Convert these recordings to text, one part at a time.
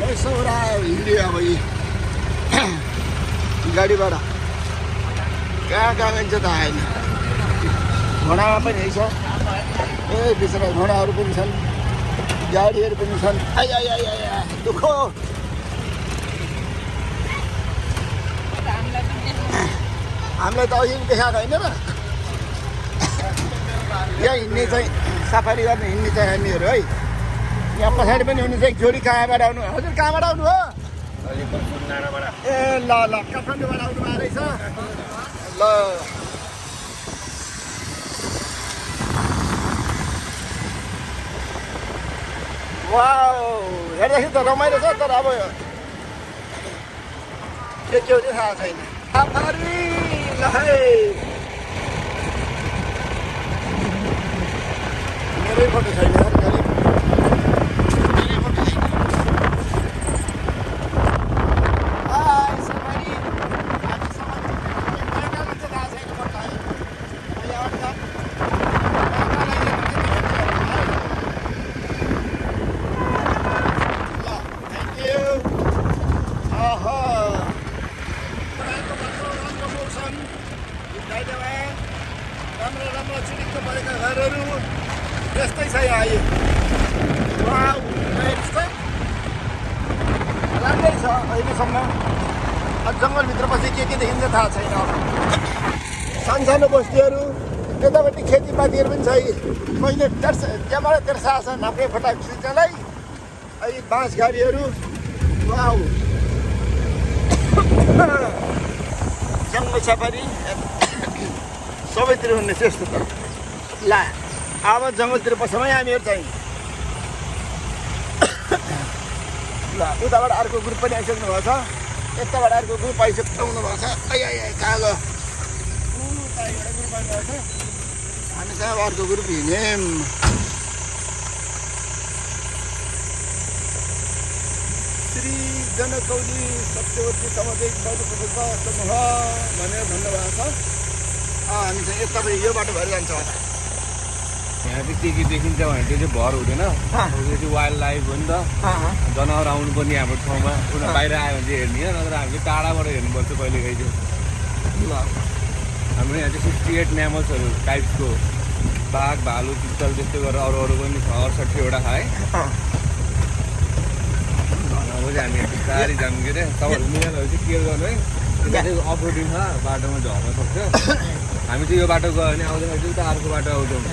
यसो हिँड्यो अब यी गाडीबाट कहाँ कहाँ जान्छ त आएन। घोडामा पनि है छ ए बिचरा घोडाहरू पनि छन् गाडीहरू पनि छन्। आइ आइ आइ आइ दुःख हामीलाई त अघि देखाएको होइन र यहाँ हिँड्ने चाहिँ सफारी गर्ने हिँड्ने चाहिँ हामीहरू है। यहाँ पछाडि पनि हुनु चाहिँ जोडी कहाँबाट आउनु हजुर कहाँबाट आउनु हो ए ल ल काठमाडौँबाट आउनु भएको रहेछ ल वाउ हेर्दाखेरि त रमाइलो छ तर अब के हो चाहिँ थाहा छैन। सफारी ल है मेरै फोटो छैन राम्रो चिनिक्क परेका घरहरू यस्तै छ यहाँ आयो। राम्रै छ अहिलेसम्म। जङ्गलभित्र पछि के देखिन्छ थाहा छैन। सानसानो बस्तीहरू यतापट्टि खेतीपातीहरू पनि छ। कहिले त्यहाँबाट तेर्सा छ नाप्रे फटाक सिँचाइलाई अहिले बाँस गाडीहरू वाउ जङ्गल सफारी सबैतिर हुने त्यस्तो त ल अब जङ्गलतिर पसौँ है हामीहरू चाहिँ। ल उताबाट अर्को ग्रुप पनि आइसक्नु भएको छ यताबाट अर्को ग्रुप आइसक्नु भएको छ। आइ आइ आइ कहाँ गयो उताबाट ग्रुप आइरहेको छ हामी चाहिँ अब अर्को ग्रुप हिँड्यौँ। श्री जनकौली सत्यवती सामाजिक समूह भनेर भन्नुभएको छ। हामी चाहिँ यतापट्टि यो बाटो भएर जान्छ होला। यहाँ चाहिँ के देखिन्छ भने त्यो चाहिँ भर हुँदैन त्यो चाहिँ वाइल्ड लाइफ हो नि त। जनावर आउनु पर्ने हाम्रो ठाउँमा उनीहरू बाहिर आयो भने चाहिँ हेर्ने नत्र हामीले टाढाबाट हेर्नुपर्छ कहिले काहीँ चाहिँ। हाम्रो यहाँ चाहिँ 68 म्यामल्सहरू टाइप्सको बाघ भालु चित्तल त्यस्तो गरेर अरू अरू पनि छ 68वटा छ है। अब चाहिँ हामी बिस्तारै जानु के अरे तपाईँहरू मिलाइहरू चाहिँ केयर गर्नु है। त्यहाँ चाहिँ अफ रोडिङ छ बाटोमा झर्न सक्छ। हामी चाहिँ यो बाटो गयो भने आउँदाखेरि चाहिँ उता अर्को बाटो आउँछौँ।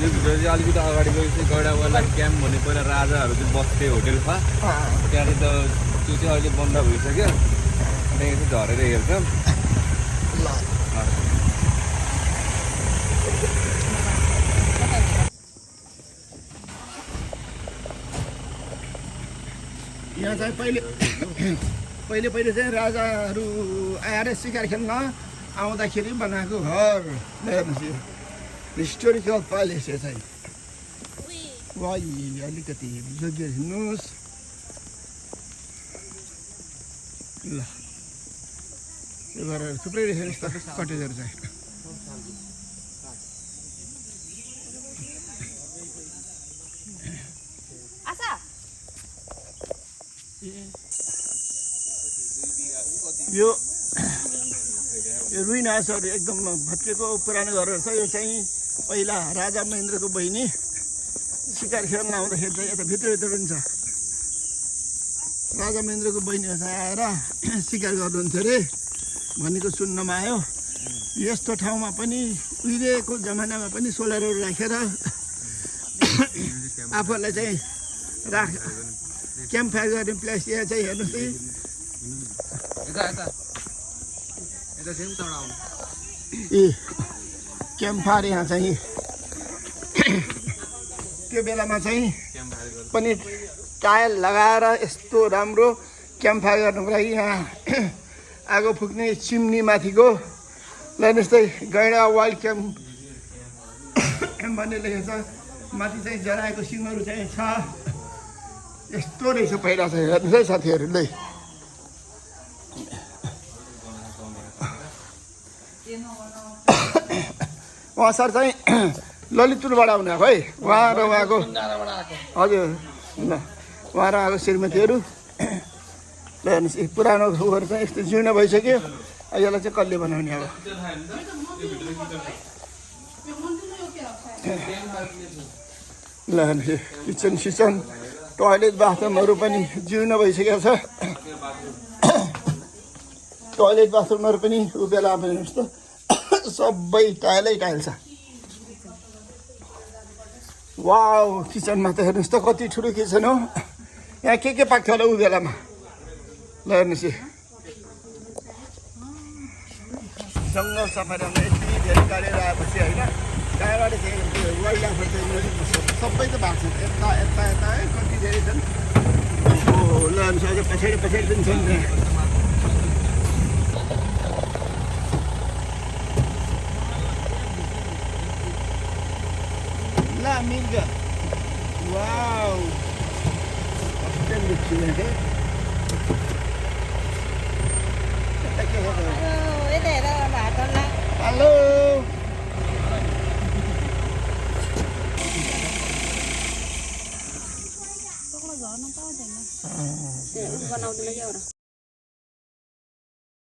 यो भित्र चाहिँ अलिकति अगाडि गएपछि गैडावाला क्याम्प भन्ने पहिला राजाहरू चाहिँ बस्थे होटेल छ त्यहाँ चाहिँ त त्यो चाहिँ अहिले बन्द भइसक्यो। त्यहाँ चाहिँ झरेर हेर्छौँ। यहाँ चाहिँ पहिले चाहिँ राजाहरू आएर सिकार खेल्न आउँदाखेरि बनाएको घर हेर्नुहोस् यो हिस्टोरिकल प्यालेस यो चाहिँ। वा अलिकति जोगिएर हिँड्नुहोस् ल यो घरहरू थुप्रै रहेछ यस्ता कटेजहरू चाहिँ। यो रुइन हाउसहरू एकदम भत्केको पुरानो घरहरू छ। यो चाहिँ पहिला राजा महेन्द्रको बहिनी सिकार खेल्न आउँदाखेरि चाहिँ यता भित्रभित्र पनि छ। राजा महेन्द्रको बहिनी आएर सिकार गर्नुहुन्थ्यो अरे भनेको सुन्नमा आयो। यस्तो ठाउँमा पनि उहिलेको जमानामा पनि सोलरहरू राखेर आफूहरूलाई चाहिँ क्याम्प फायर गर्ने प्लेस यहाँ चाहिँ हेर्नुहोस् ए क्याम्प फायर यहाँ चाहिँ त्यो बेलामा चाहिँ पनि टायल लगाएर यस्तो राम्रो क्याम्प फायर गर्नुको लागि यहाँ आगो फुक्ने चिम्नी माथिको हेर्नुहोस् गैडा वाइल्ड क्याम्प भन्ने लेखेको छ। माथि चाहिँ जराएको सिङहरू चाहिँ छ। यस्तो रहेछ पहिला चाहिँ हेर्नुहोस् है साथीहरूले। उहाँ सर चाहिँ ललितपुरबाट आउनुभएको है। उहाँ र उहाँको हजुर ल उहाँ र अब श्रीमतीहरू ल हेर्नुहोस् यी पुरानो घरहरू चाहिँ यस्तो जीर्ण भइसक्यो यसलाई चाहिँ कसले बनाउने अब ल हेर्नुहोस् किचन सिचन टोयलेट बाथरुमहरू पनि जीर्ण भइसकेको छ टोयलेट बाथरुमहरू पनि बेला हेर्नुहोस् त सबै टाइलै टाइल छ वाउ किचनमा त हेर्नुहोस् त कति ठुलो किचन हो यहाँ के पाक्थ्यो होला ऊ बेलामा ल हेर्नुहोस् जङ्गल सफारीमा यति धेरै गाडीहरू आएपछि होइन कहाँबाट चाहिँ वाइल्ड लाइफहरू चाहिँ सबै त भएको छ यता यता यता है कति धेरै छन् ल हेर्नुहोस् अझ पछाडि पछाडि पनि छन् La amiga. Wow. Bastante lucu ya. Halo. Kok lo gió nó to thế này? Để con nào thì lấy